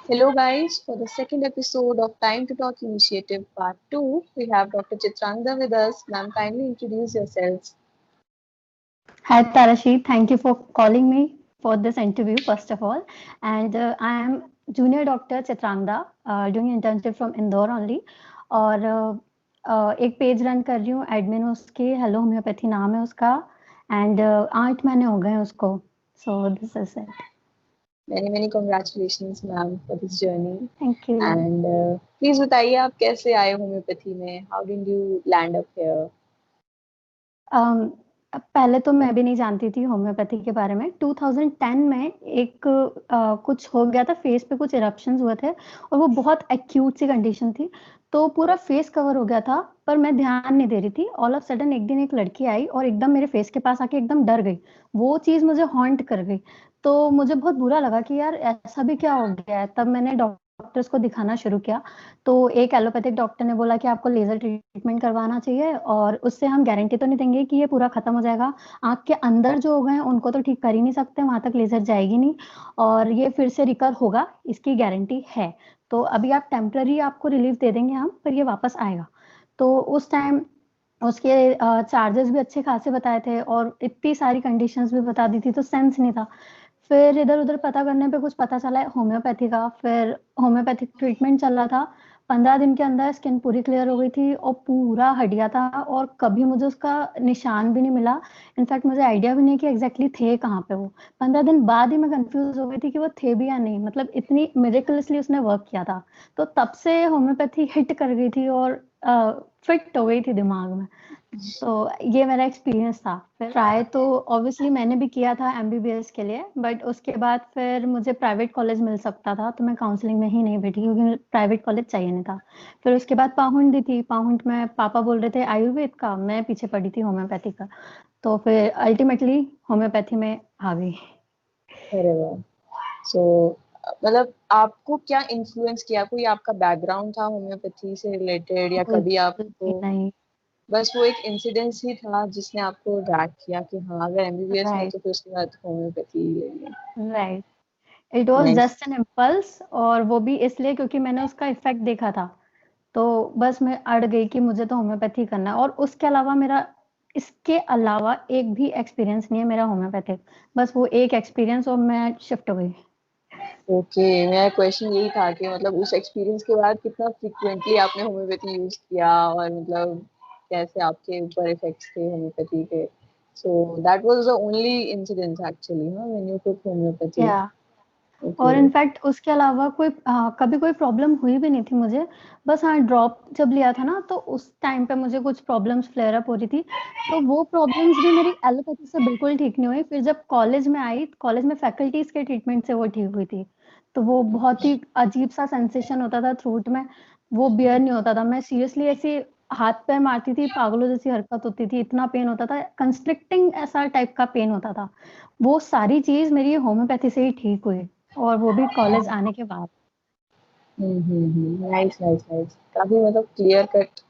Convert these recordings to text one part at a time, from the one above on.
Hello guys, for the second episode of Time to Talk Initiative Part 2, we have Dr. Chitrangda with us. Ma'am, kindly introduce yourselves. Hi Tarashi, thank you for calling me for this interview first of all. And I am junior doctor Chitrangda, doing internship from Indore only. और एक page run कर रही हूँ admin उसकी hello homeopathy नाम है उसका and 8 महीने हो गए उसको so this is it Many congratulations ma'am for this journey. Thank you And please बताइए आप कैसे आए होम्योपैथी में? How did you land up here? पहले तो मैं भी नहीं जानती थी होम्योपैथी के बारे में 2010 में एक कुछ हो गया था फेस पे कुछ इरप्शंस हुए थे और वो बहुत एक्यूट सी कंडीशन थी तो पूरा फेस कवर हो गया था पर मैं ध्यान नहीं दे रही थी ऑल ऑफ सडन एक दिन एक लड़की आई और एकदम मेरे फेस के पास आके एकदम डर गई वो चीज मुझे हॉन्ट कर गई तो मुझे बहुत बुरा लगा कि यार ऐसा भी क्या हो गया है तब मैंने डॉक्टर्स को दिखाना शुरू किया तो एक एलोपैथिक डॉक्टर ने बोला कि आपको लेजर ट्रीटमेंट करवाना चाहिए और उससे हम गारंटी तो नहीं देंगे कि ये पूरा खत्म हो जाएगा आंख के अंदर जो हो गए हैं उनको तो ठीक कर ही नहीं सकते वहां तक लेजर जाएगी नहीं और ये फिर से रिकवर होगा इसकी गारंटी है तो अभी आप टेम्पररी आपको रिलीफ दे देंगे हम पर ये वापस आएगा तो उस टाइम उसके चार्जेस भी अच्छे खासे बताए थे और इतनी सारी कंडीशंस भी बता दी थी तो सेंस नहीं था फिर इधर-उधर पता करने पे कुछ पता चला होम्योपैथी का, फिर होम्योपैथिक ट्रीटमेंट चल रहा था। 15 दिन के अंदर स्किन पूरी क्लियर हो गई थी और पूरा हट गया था और कभी मुझे उसका निशान भी नहीं मिला। इनफैक्ट मुझे आइडिया भी नहीं कि एग्ज़ैक्टली थे कहाँ पे वो। 15 दिन बाद ही मैं कन्फ्यूज़ हो गई थी कि वो थे भी या नहीं, मतलब इतनी मिरेकलसली उसने वर्क किया था। तो तब से होम्योपैथी हिट कर गई थी और फिट हो गई थी दिमाग में। तो ये मेरा एक्सपीरियंस था फिर ट्राई तो ऑब्वियसली मैंने भी किया था एमबीबीएस के लिए बट उसके बाद फिर मुझे प्राइवेट कॉलेज मिल सकता था तो मैं काउंसलिंग में ही नहीं बैठी क्योंकि प्राइवेट कॉलेज चाहिए नहीं था फिर उसके बाद पाहुंड दी थी पाहुंड में पापा बोल रहे थे आयुर्वेद का मैं पीछे पड़ी थी होम्योपैथी का तो फिर अल्टीमेटली होम्योपैथी में आ गई अरे वाह। So मतलब आपको क्या इन्फ्लुएंस किया? कोई आपका बैकग्राउंड था होम्योपैथी से रिलेटेड या कभी बिल्कुल आपको भी नहीं बस वो एक इंसिडेंस ही था जिसने आपको ड्रैग किया कि हाँ अगर एमबीबीएस है राइट तो फिर उसके बाद होम्योपैथी ही लेनी है? Right it was nice. Just an impulse और वो भी इसलिए क्योंकि मैंने उसका इफेक्ट देखा था तो बस मैं अड़ गई कि मुझे तो होम्योपैथी करना है और उसके अलावा मेरा इसके अलावा एक भी एक्सपीरियंस नहीं है मेरा होम्योपैथिक बस वो एक एक्सपीरियंस और मैं शिफ्ट हो गई ओके, मेरा क्वेश्चन यही था कि मतलब उस एक्सपीरियंस के बाद कितना फ्रीक्वेंटली आपने होम्योपैथी यूज किया और मतलब कैसे आपके ऊपर इफेक्ट्स थे होम्योपैथी के? So that was the only incident actually हाँ व्हेन यू टुक होम्योपैथी। या और ओके। इनफैक्ट उसके अलावा कभी कोई प्रॉब्लम हुई भी नहीं थी मुझे बस हाँ ड्रॉप जब लिया था ना तो उस टाइम पे मुझे कुछ प्रॉब्लम्स फ्लेयर अप हो रही थी तो वो प्रॉब्लम्स भी मेरी एलोपैथी से बिल्कुल ठीक नहीं हुई फिर जब कॉलेज में आई कॉलेज में फैकल्टीज के ट्रीटमेंट से वो ठीक हुई थी तो वो बहुत ही अजीब सा सेंसेशन होता था थ्रोट में वो बियर नहीं होता था मैं सीरियसली ऐसे हाथ पैर मारती थी पागलों जैसी हरकत होती थी इतना पेन होता था कंस्ट्रिक्टिंग ऐसा टाइप का पेन होता था वो सारी चीज मेरी होम्योपैथी से ही ठीक हुई और वो भी कॉलेज आने के बाद नाइस नाइस नाइस। काफी मतलब क्लियर कट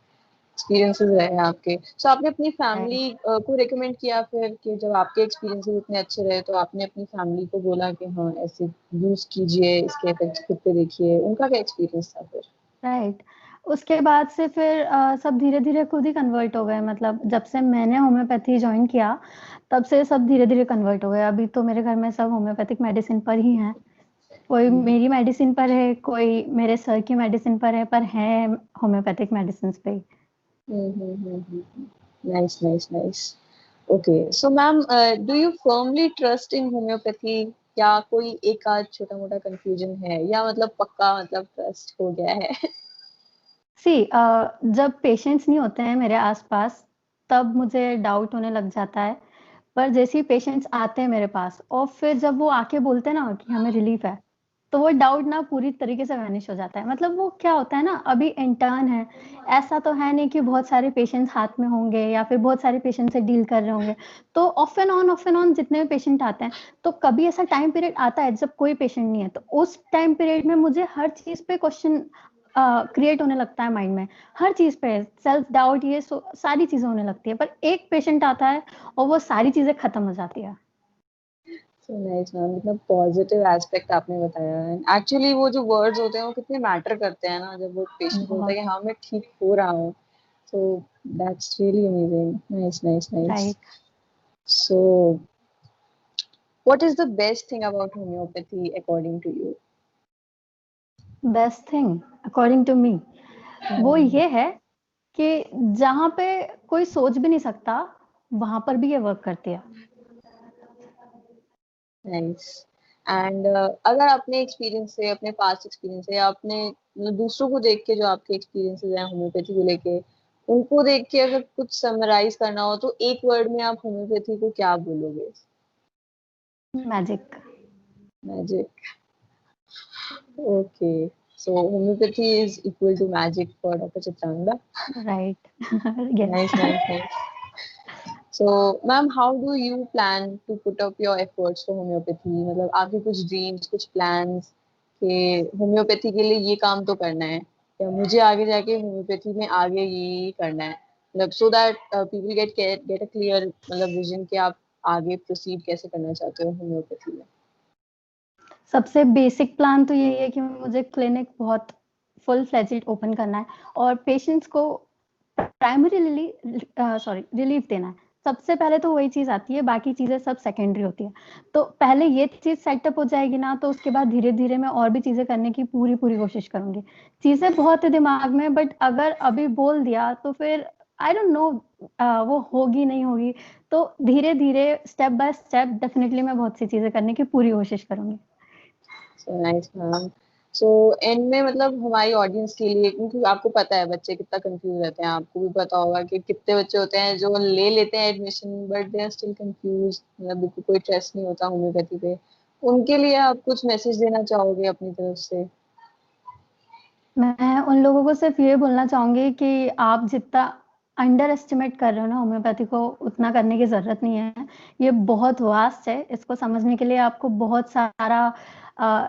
एक्सपीरियंसेस रहे आपके। सो आपने अपनी राइट फैमिली को रिकमेंड किया फिर कि जब आपके एक्सपीरियंसेस इतने अच्छे रहे तो आपने अपनी फैमिली को बोला कि हाँ ऐसे यूज कीजिए इसके इफेक्ट्स खुद पे देखिए, उनका क्या एक्सपीरियंस था फिर? राइट उसके बाद से फिर सब धीरे धीरे खुद ही कन्वर्ट हो गए मतलब जब से मैंने होम्योपैथी ज्वाइन किया तब से सब धीरे धीरे कन्वर्ट हो गए अभी तो मेरे घर में सब होम्योपैथिक मेडिसिन पर ही हैं कोई मेरी मेडिसिन पर है कोई मेरे सर की मेडिसिन पर है पर है होम्योपैथिक मेडिसिन पे ही nice nice nice. Okay so ma'am, do you firmly trust in homeopathy या कोई एक आध छोटा मोटा कंफ्यूजन है या मतलब पक्का मतलब ट्रस्ट हो गया है? सी जब पेशेंट्स नहीं होते हैं मेरे आसपास तब मुझे डाउट होने लग जाता है पर जैसे ही पेशेंट्स आते हैं मेरे पास और फिर जब वो आके बोलते हैं ना कि हमें रिलीफ है तो वो डाउट ना पूरी तरीके से वैनिश हो जाता है मतलब वो क्या होता है ना अभी इंटर्न है ऐसा तो है नहीं कि बहुत सारे पेशेंट्स हाथ में होंगे या फिर बहुत सारे पेशेंट से डील कर रहे होंगे तो ऑफ एंड ऑन जितने भी पेशेंट आते हैं तो कभी ऐसा टाइम पीरियड आता है जब कोई पेशेंट नहीं है तो उस टाइम पीरियड में मुझे हर चीज पे क्वेश्चन क्रिएट होने लगता है माइंड में हर चीज पे सेल्फ डाउट ये सारी चीजें होने लगती है पर एक पेशेंट आता है और वो सारी चीजें खत्म हो जाती है सो नाइस मैम, इतना पॉजिटिव एस्पेक्ट आपने बताया है। एक्चुअली वो जो वर्ड्स होते हैं वो कितने मैटर करते हैं ना, जब वो पेशेंट बोलता है बहुत। कि हाँ मैं ठीक हो रहा हूँ। So that's really amazing, nice nice nice. Right. So what is the best thing about homeopathy according to you? Best thing according to me वो ये है कि जहाँ पे कोई सोच भी नहीं सकता वहां पर भी ये वर्क करती है। नाइस। एंड अगर अपने एक्सपीरियंस से, अपने पास्ट एक्सपीरियंस से, या अपने मतलब दूसरों को देख के जो आपके एक्सपीरियंसेस हैं होम्योपैथी को लेके, उनको देख के अगर कुछ समराइज करना हो तो एक वर्ड में आप होम्योपैथी को क्या बोलोगे? Magic. Magic. Okay, so homeopathy is equal to magic for doctor Chitrangada. Right. Yes. Nice nice nice. So ma'am, how do you plan to put up your efforts for homeopathy? मतलब आपके कुछ dreams, कुछ plans कि homeopathy के लिए ये काम तो करना है, या मुझे आगे जाके होम्योपैथी में आगे ये करना है, मतलब so that people get a clear मतलब विजन कि आप आगे प्रोसीड कैसे करना चाहते हो होम्योपैथी में? सबसे बेसिक प्लान तो यही है कि मुझे क्लिनिक बहुत फुल फ्लेजेड ओपन करना है और पेशेंट्स को प्राइमरीली रिलीफ देना है। सबसे पहले तो वही चीज आती है, बाकी चीजें सब सेकेंडरी होती है। तो पहले ये चीज सेटअप हो जाएगी ना, तो उसके बाद धीरे धीरे मैं और भी चीजें करने की पूरी पूरी कोशिश करूंगी। चीजें बहुत है दिमाग में, बट अगर अभी बोल दिया तो फिर आई डोंट नो वो होगी नहीं होगी। तो धीरे धीरे स्टेप बाय स्टेप डेफिनेटली मैं बहुत सी चीजें करने की पूरी कोशिश करूंगी। So nice ma'am. So and में मतलब हमारी ऑडियंस के लिए, क्योंकि आपको पता है बच्चे कितना कंफ्यूज रहते हैं, आपको भी पता होगा कि कितने बच्चे होते हैं जो ले लेते हैं admission but they are still confuse, मतलब बिल्कुल कोई ट्रस्ट नहीं होता होम्योपैथी पे। उनके लिए आप कुछ मैसेज देना चाहोगे अपनी तरफ से? मैं उन लोगों को सिर्फ ये बोलना चाहूंगी कि आप जितना अंडर एस्टिमेट कर रहे हो ना होम्योपैथी को, उतना करने की जरूरत नहीं है। ये बहुत वास्ट है, इसको समझने के लिए आपको बहुत सारा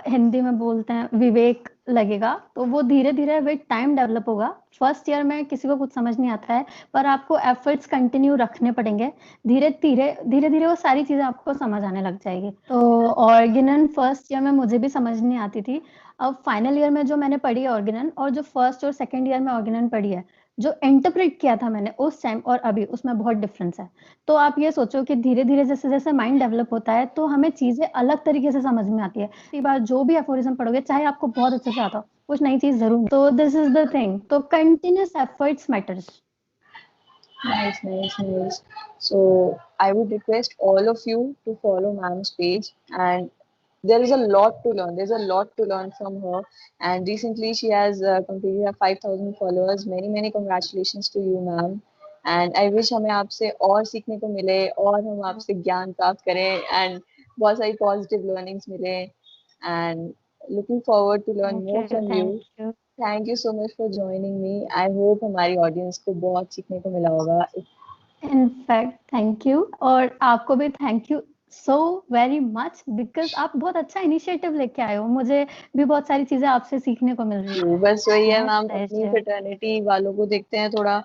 हिंदी में बोलते हैं विवेक लगेगा। तो वो धीरे धीरे विद टाइम डेवलप होगा। फर्स्ट ईयर में किसी को कुछ समझ नहीं आता है, पर आपको एफर्ट्स कंटिन्यू रखने पड़ेंगे। धीरे धीरे वो सारी चीजें आपको समझ आने लग जाएगी। तो ऑर्गेनन फर्स्ट ईयर में मुझे भी समझ नहीं आती थी। अब फाइनल ईयर में जो मैंने पढ़ी है ऑर्गेनन, और जो फर्स्ट और सेकंड ईयर में ऑर्गेनन पढ़ी है, जो इंटरप्रेट किया था मैंने उस टाइम और अभी, उसमें बहुत डिफरेंस है। तो आप ये सोचो कि धीरे धीरे जैसे जैसे माइंड डेवलप होता है तो हमें चीजें अलग तरीके से समझ में आती है। कई बार जो भी एफोरिज्म पढ़ोगे, चाहे आपको बहुत अच्छे से आता हो, कुछ नई चीज जरूर। तो दिस इज द थिंग, तो continuous efforts matters. Nice, nice, nice. So I would request all of you to follow ma'am's page, and there is a lot to learn. There's a lot to learn from her. And recently she has completed her 5,000 followers. Many many congratulations to you, ma'am. And I wish हमें आपसे और सीखने को मिले, और हम आपसे ज्ञान प्राप्त करें, and बहुत सारी positive learnings मिले. And looking forward to learn thank more you, from you. Thank you. Thank you so much for joining me. I hope हमारी ऑडियंस को बहुत सीखने को मिला होगा। इनफैक्ट थैंक यू, और आपको भी thank you so very much, because आप बहुत अच्छा इनिशिएटिव लेके आए हो। मुझे भी बहुत सारी चीजें आपसे सीखने को मिल रही है। बस वही है बहुत मैम, अपनी प्लेजर। फ्रेटर्निटी वालों को देखते हैं थोड़ा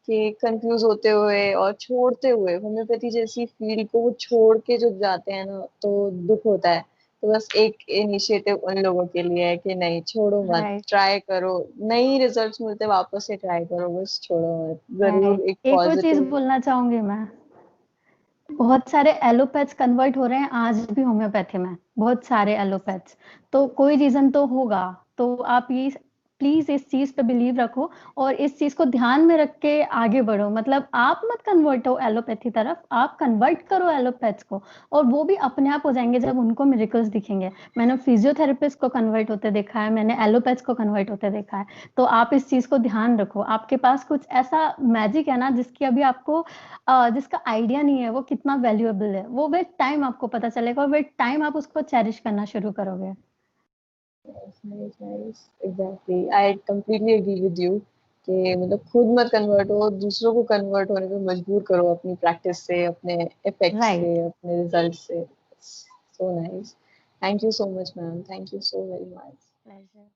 कि कंफ्यूज होते हुए और छोड़ते हुए होम्योपैथी जैसी फील्ड को वो छोड़ के जो जाते हैं ना, तो दुख होता है। तो बस एक इनिशिएटिव उन लोगों के लिए है कि नहीं छोड़ो मत, राइट। ट्राई करो। नहीं रिजल्ट्स मिलते वापस से ट्राई करो, बस छोड़ो मत, जरूर राइट, एक एक और चीज पॉजिटिव। बोलना चाहूंगी मैं। बहुत सारे एलोपैथ्स कन्वर्ट हो रहे हैं आज भी होम्योपैथी में, बहुत सारे एलोपैथ्स। तो कोई रीजन तो होगा। तो आप ये प्लीज इस चीज पे बिलीव रखो और इस चीज को ध्यान में रख के आगे बढ़ो। मतलब आप मत कन्वर्ट हो एलोपैथी तरफ, आप कन्वर्ट करो एलोपैथ्स को, और वो भी अपने आप हो जाएंगे जब उनको मिरेकल्स दिखेंगे। मैंने फिजियोथेरेपिस्ट को कन्वर्ट होते देखा है, मैंने एलोपैथ्स को कन्वर्ट होते देखा है। तो आप इस चीज को ध्यान रखो। आपके पास कुछ ऐसा मैजिक है ना, जिसकी अभी आपको जिसका आइडिया नहीं है वो कितना वैल्यूएबल है। वो विद टाइम आपको पता चलेगा और विद टाइम आप उसको चेरिश करना शुरू करोगे। Nice nice nice, exactly, I completely agree with you कि मतलब खुद मत कन्वर्ट हो, दूसरों को कन्वर्ट होने पे मजबूर करो अपनी प्रैक्टिस से, अपने इफेक्ट से, राइट। अपने रिजल्ट से। So nice. Thank you so much ma'am, thank you so very much. Pleasure.